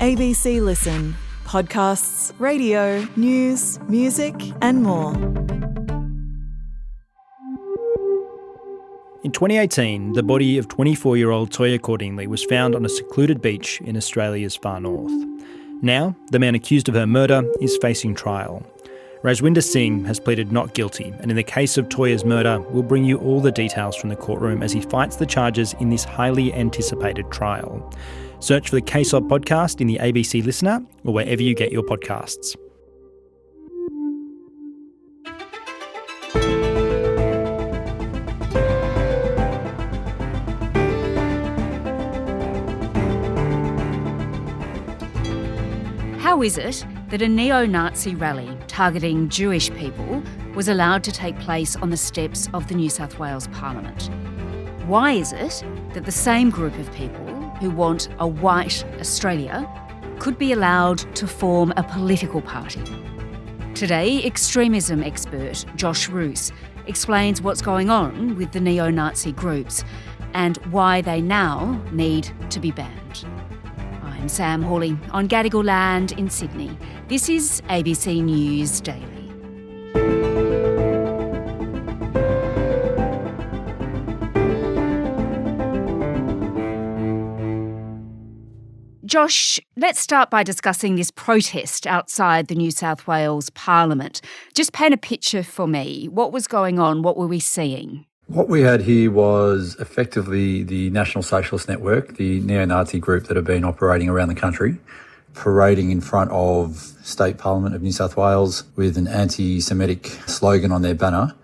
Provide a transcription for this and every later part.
ABC Listen. Podcasts, radio, news, music and more. In 2018, the body of 24-year-old Toya Cordingley was found on a secluded beach in Australia's far north. Now, the man accused of her murder is facing trial. Rajwinder Singh has pleaded not guilty, and in the case of Toya's murder, we'll bring you all the details from the courtroom as he fights the charges in this highly anticipated trial. Search for the Case Op podcast in the ABC Listener or wherever you get your podcasts. How is it that a neo-Nazi rally targeting Jewish people was allowed to take place on the steps of the New South Wales Parliament? Why is it that the same group of people who want a white Australia could be allowed to form a political party? Today, extremism expert Josh Roose explains what's going on with the neo-Nazi groups and why they now need to be banned. I'm Sam Hawley on Gadigal land in Sydney. This is ABC News Daily. Josh, let's start by discussing this protest outside the New South Wales Parliament. Just paint a picture for me. What was going on? What were we seeing? What we had here was effectively the National Socialist Network, the neo-Nazi group that have been operating around the country, parading in front of State Parliament of New South Wales with an anti-Semitic slogan on their banner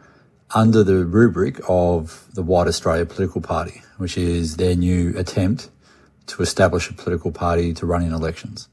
under the rubric of the White Australia Political Party, which is their new attempt to establish a political party to run in elections.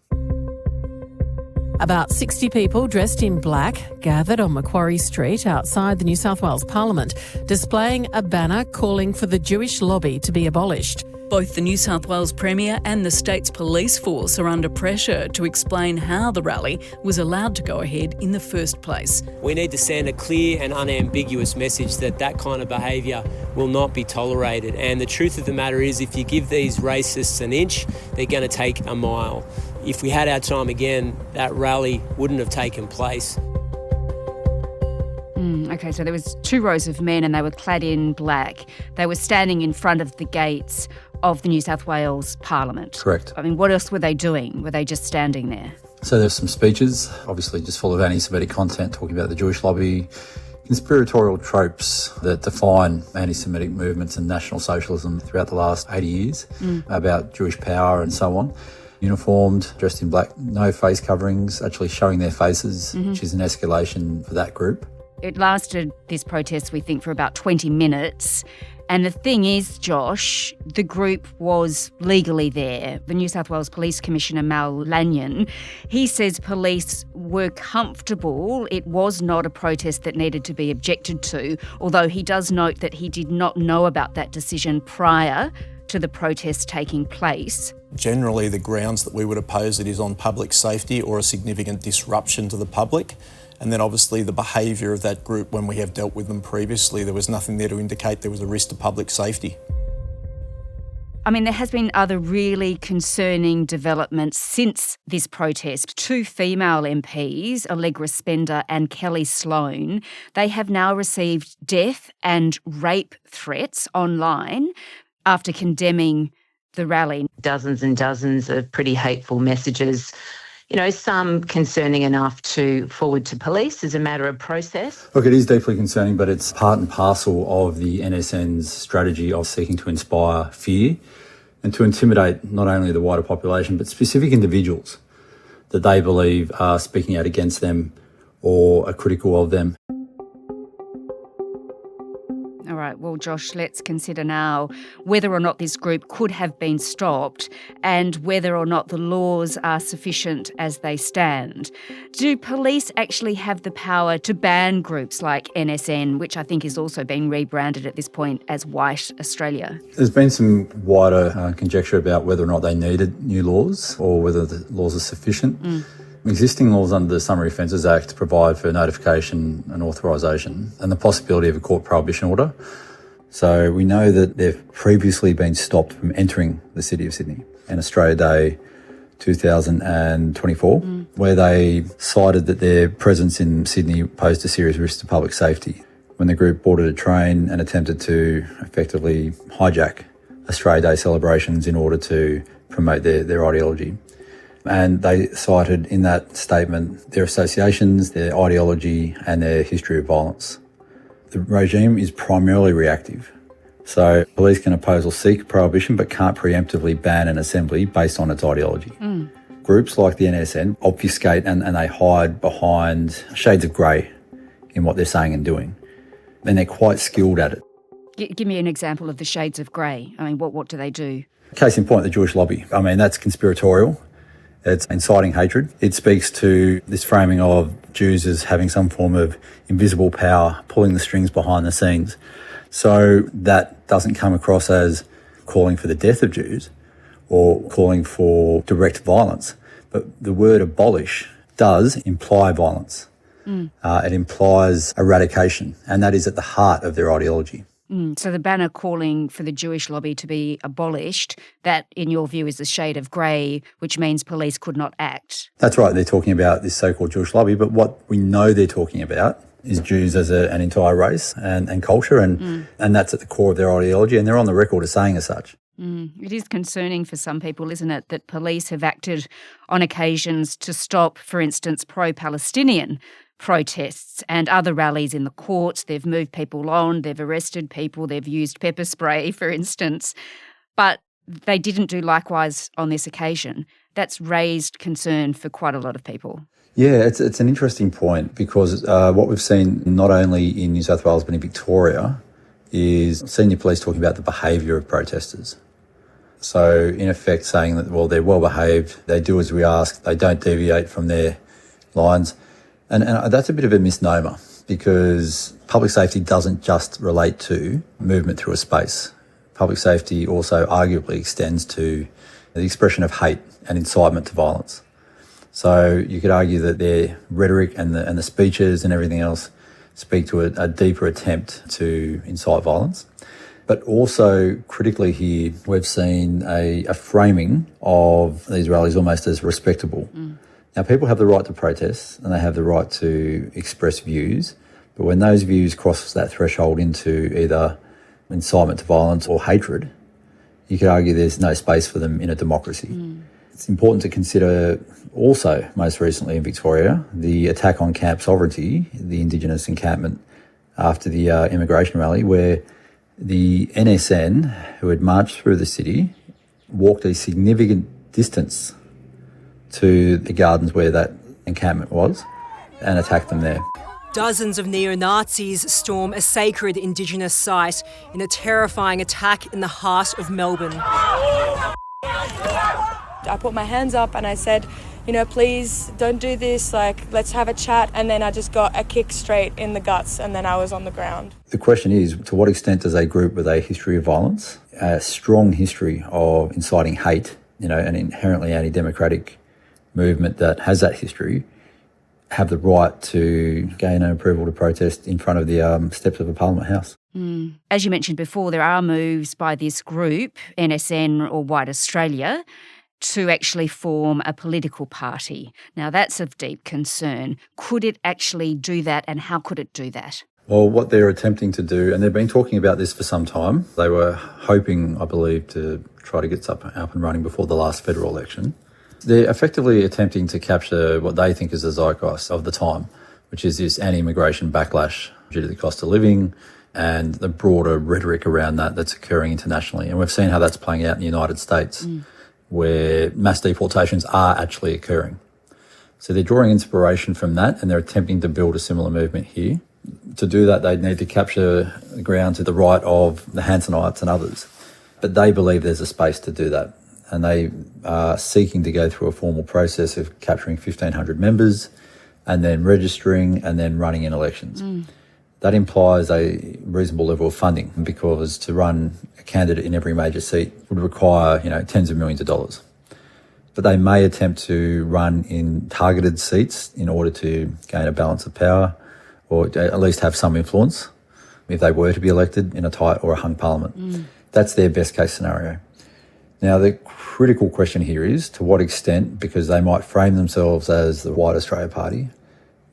About 60 people dressed in black gathered on Macquarie Street outside the New South Wales Parliament, displaying a banner calling for the Jewish lobby to be abolished. Both the New South Wales Premier and the state's police force are under pressure to explain how the rally was allowed to go ahead in the first place. We need to send a clear and unambiguous message that that kind of behaviour will not be tolerated. And the truth of the matter is, if you give these racists an inch, they're going to take a mile. If we had our time again, that rally wouldn't have taken place. Okay, so there was 2 rows of men and they were clad in black. They were standing in front of the gates of the New South Wales Parliament. Correct. I mean, what else were they doing? Were they just standing there? So there's some speeches, obviously just full of anti-Semitic content, talking about the Jewish lobby, conspiratorial tropes that define anti-Semitic movements and National Socialism throughout the last 80 years, about Jewish power and so on. Uniformed, dressed in black, no face coverings, actually showing their faces, which is an escalation for that group. It lasted, this protest, we think, for about 20 minutes. And the thing is, Josh, the group was legally there. The New South Wales Police Commissioner, Mal Lanyon, he says police were comfortable. It was not a protest that needed to be objected to, although he does note that he did not know about that decision prior to the protest taking place. Generally, the grounds that we would oppose it is on public safety or a significant disruption to the public. And then obviously the behaviour of that group, when we have dealt with them previously, there was nothing there to indicate there was a risk to public safety. I mean, there has been other really concerning developments since this protest. 2 female MPs, Allegra Spender and Kelly Sloan, they have now received death and rape threats online after condemning the rally. Dozens and dozens of pretty hateful messages, some concerning enough to forward to police as a matter of process. Look, it is deeply concerning, but it's part and parcel of the NSN's strategy of seeking to inspire fear and to intimidate not only the wider population, but specific individuals that they believe are speaking out against them or are critical of them. All right, well, Josh, let's consider now whether or not this group could have been stopped and whether or not the laws are sufficient as they stand. Do police actually have the power to ban groups like NSN, which I think is also being rebranded at this point as White Australia? There's been some wider conjecture about whether or not they needed new laws or whether the laws are sufficient. Existing laws under the Summary Offences Act provide for notification and authorisation and the possibility of a court prohibition order. So we know that they've previously been stopped from entering the City of Sydney. And Australia Day 2024, where they cited that their presence in Sydney posed a serious risk to public safety when the group boarded a train and attempted to effectively hijack Australia Day celebrations in order to promote their ideology. And they cited in that statement their associations, their ideology, and their history of violence. The regime is primarily reactive. So police can oppose or seek prohibition but can't preemptively ban an assembly based on its ideology. Groups like the NSN obfuscate and they hide behind shades of grey in what they're saying and doing. And they're quite skilled at it. Give me an example of the shades of grey. I mean, what do they do? Case in point, the Jewish lobby. I mean, that's conspiratorial. It's inciting hatred. It speaks to this framing of Jews as having some form of invisible power, pulling the strings behind the scenes. So that doesn't come across as calling for the death of Jews or calling for direct violence. But the word abolish does imply violence. It implies eradication, and that is at the heart of their ideology. So the banner calling for the Jewish lobby to be abolished, that, in your view, is a shade of grey, which means police could not act. That's right. They're talking about this so-called Jewish lobby, but what we know they're talking about is Jews as an entire race and culture, and that's at the core of their ideology, and they're on the record as saying as such. It is concerning for some people, isn't it, that police have acted on occasions to stop, for instance, pro-Palestinian protests and other rallies in the courts. They've moved people on, they've arrested people, they've used pepper spray, for instance. But they didn't do likewise on this occasion. That's raised concern for quite a lot of people. Yeah, it's an interesting point because what we've seen not only in New South Wales but in Victoria is senior police talking about the behaviour of protesters. So in effect saying that, well, they're well behaved, they do as we ask, they don't deviate from their lines. And that's a bit of a misnomer because public safety doesn't just relate to movement through a space. Public safety also arguably extends to the expression of hate and incitement to violence. So you could argue that their rhetoric and the speeches and everything else speak to a deeper attempt to incite violence. But also critically here, we've seen a framing of these rallies almost as respectable. Now, people have the right to protest and they have the right to express views, but when those views cross that threshold into either incitement to violence or hatred, you could argue there's no space for them in a democracy. It's important to consider also, most recently in Victoria, the attack on Camp Sovereignty, the Indigenous encampment after the immigration rally, where the NSN, who had marched through the city, walked a significant distance to the gardens where that encampment was and attacked them there. Dozens of neo-Nazis storm a sacred Indigenous site in a terrifying attack in the heart of Melbourne. I put my hands up and I said, please don't do this, let's have a chat. And then I just got a kick straight in the guts and then I was on the ground. The question is, to what extent does a group with a history of violence, a strong history of inciting hate, an inherently anti-democratic movement that has that history, have the right to gain an approval to protest in front of the steps of a Parliament House? As you mentioned before, there are moves by this group, NSN or White Australia, to actually form a political party. Now, that's of deep concern. Could it actually do that, and how could it do that? Well, what they're attempting to do, and they've been talking about this for some time, they were hoping, I believe, to try to get up and running before the last federal election. They're effectively attempting to capture what they think is the zeitgeist of the time, which is this anti-immigration backlash due to the cost of living and the broader rhetoric around that's occurring internationally. And we've seen how that's playing out in the United States, where mass deportations are actually occurring. So they're drawing inspiration from that and they're attempting to build a similar movement here. To do that, they need to capture the ground to the right of the Hansonites and others. But they believe there's a space to do that. And they are seeking to go through a formal process of capturing 1,500 members and then registering and then running in elections. That implies a reasonable level of funding because to run a candidate in every major seat would require, tens of millions of dollars. But they may attempt to run in targeted seats in order to gain a balance of power or at least have some influence if they were to be elected in a tight or a hung parliament. That's their best case scenario. Now, the critical question here is to what extent, because they might frame themselves as the White Australia Party,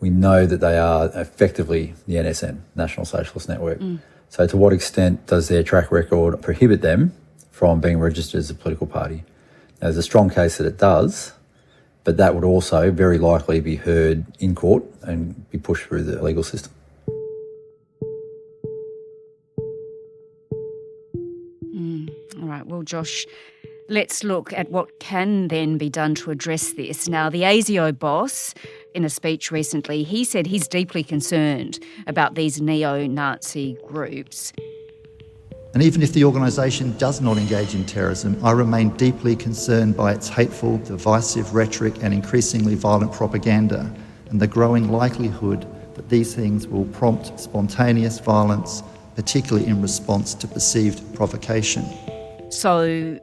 we know that they are effectively the NSN, National Socialist Network. So to what extent does their track record prohibit them from being registered as a political party? Now, there's a strong case that it does, but that would also very likely be heard in court and be pushed through the legal system. All right, well, Josh, let's look at what can then be done to address this. Now, the ASIO boss, in a speech recently, he said he's deeply concerned about these neo-Nazi groups. And even if the organisation does not engage in terrorism, I remain deeply concerned by its hateful, divisive rhetoric and increasingly violent propaganda, and the growing likelihood that these things will prompt spontaneous violence, particularly in response to perceived provocation. So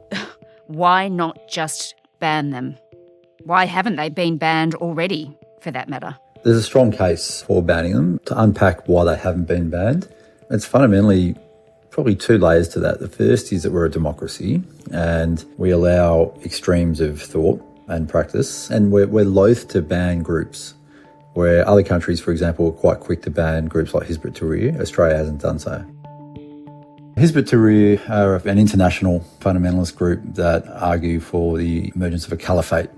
why not just ban them? Why haven't they been banned already, for that matter? There's a strong case for banning them. To unpack why they haven't been banned, it's fundamentally probably two layers to that. The first is that we're a democracy and we allow extremes of thought and practice, and we're loath to ban groups. Where other countries, for example, are quite quick to ban groups like Hizb ut-Tahrir, Australia hasn't done so. Hizb ut-Tahrir are an international fundamentalist group that argue for the emergence of a caliphate,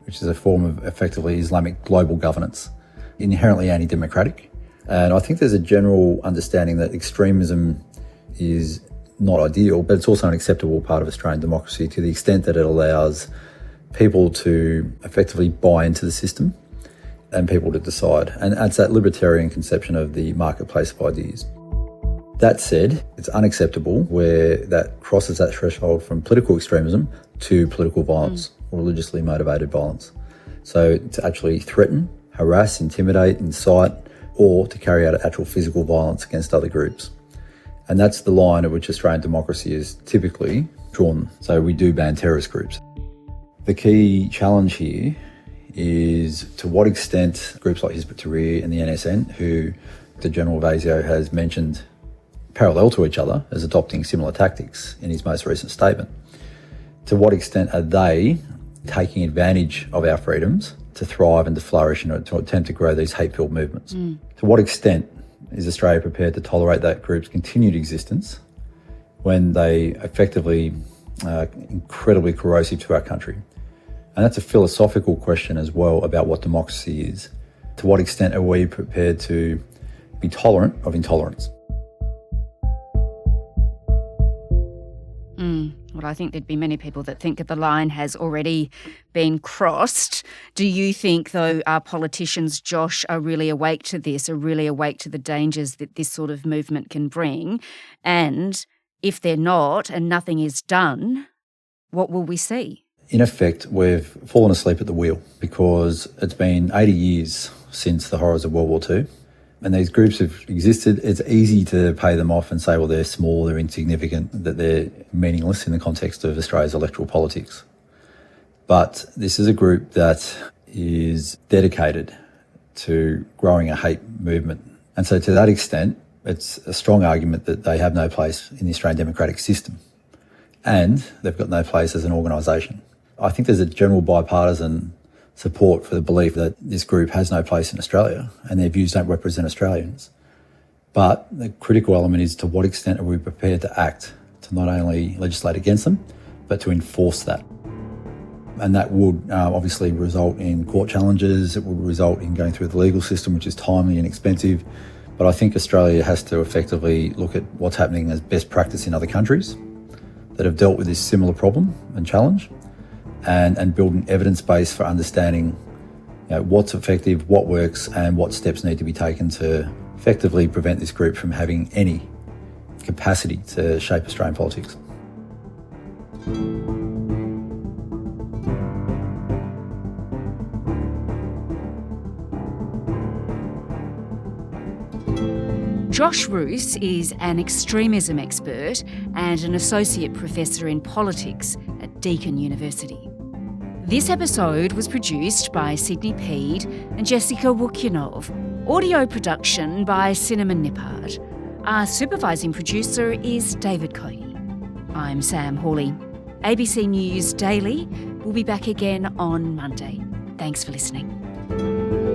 which is a form of effectively Islamic global governance, inherently anti-democratic. And I think there's a general understanding that extremism is not ideal, but it's also an acceptable part of Australian democracy to the extent that it allows people to effectively buy into the system and people to decide. And it's that libertarian conception of the marketplace of ideas. That said, it's unacceptable where that crosses that threshold from political extremism to political violence or religiously motivated violence. So to actually threaten, harass, intimidate, incite, or to carry out actual physical violence against other groups. And that's the line at which Australian democracy is typically drawn. So we do ban terrorist groups. The key challenge here is to what extent groups like Hizb ut-Tahrir and the NSN, who the General of ASIO has mentioned parallel to each other as adopting similar tactics in his most recent statement, to what extent are they taking advantage of our freedoms to thrive and to flourish and to attempt to grow these hate-filled movements? To what extent is Australia prepared to tolerate that group's continued existence when they effectively are incredibly corrosive to our country? And that's a philosophical question as well about what democracy is. To what extent are we prepared to be tolerant of intolerance? Well, I think there'd be many people that think that the line has already been crossed. Do you think, though, our politicians, Josh, are really awake to this, are really awake to the dangers that this sort of movement can bring? And if they're not and nothing is done, what will we see? In effect, we've fallen asleep at the wheel because it's been 80 years since the horrors of World War II. And these groups have existed. It's easy to pay them off and say, well, they're small, they're insignificant, that they're meaningless in the context of Australia's electoral politics. But this is a group that is dedicated to growing a hate movement. And so to that extent, it's a strong argument that they have no place in the Australian democratic system. And they've got no place as an organisation. I think there's a general bipartisan support for the belief that this group has no place in Australia and their views don't represent Australians. But the critical element is to what extent are we prepared to act to not only legislate against them, but to enforce that. And that would obviously result in court challenges. It would result in going through the legal system, which is timely and expensive. But I think Australia has to effectively look at what's happening as best practice in other countries that have dealt with this similar problem and challenge, and build an evidence base for understanding what's effective, what works, and what steps need to be taken to effectively prevent this group from having any capacity to shape Australian politics. Josh Roose is an extremism expert and an associate professor in politics at Deakin University. This episode was produced by Sydney Peed and Jessica Wukyanov. Audio production by Cinnamon Nippard. Our supervising producer is David Coney. I'm Sam Hawley. ABC News Daily will be back again on Monday. Thanks for listening.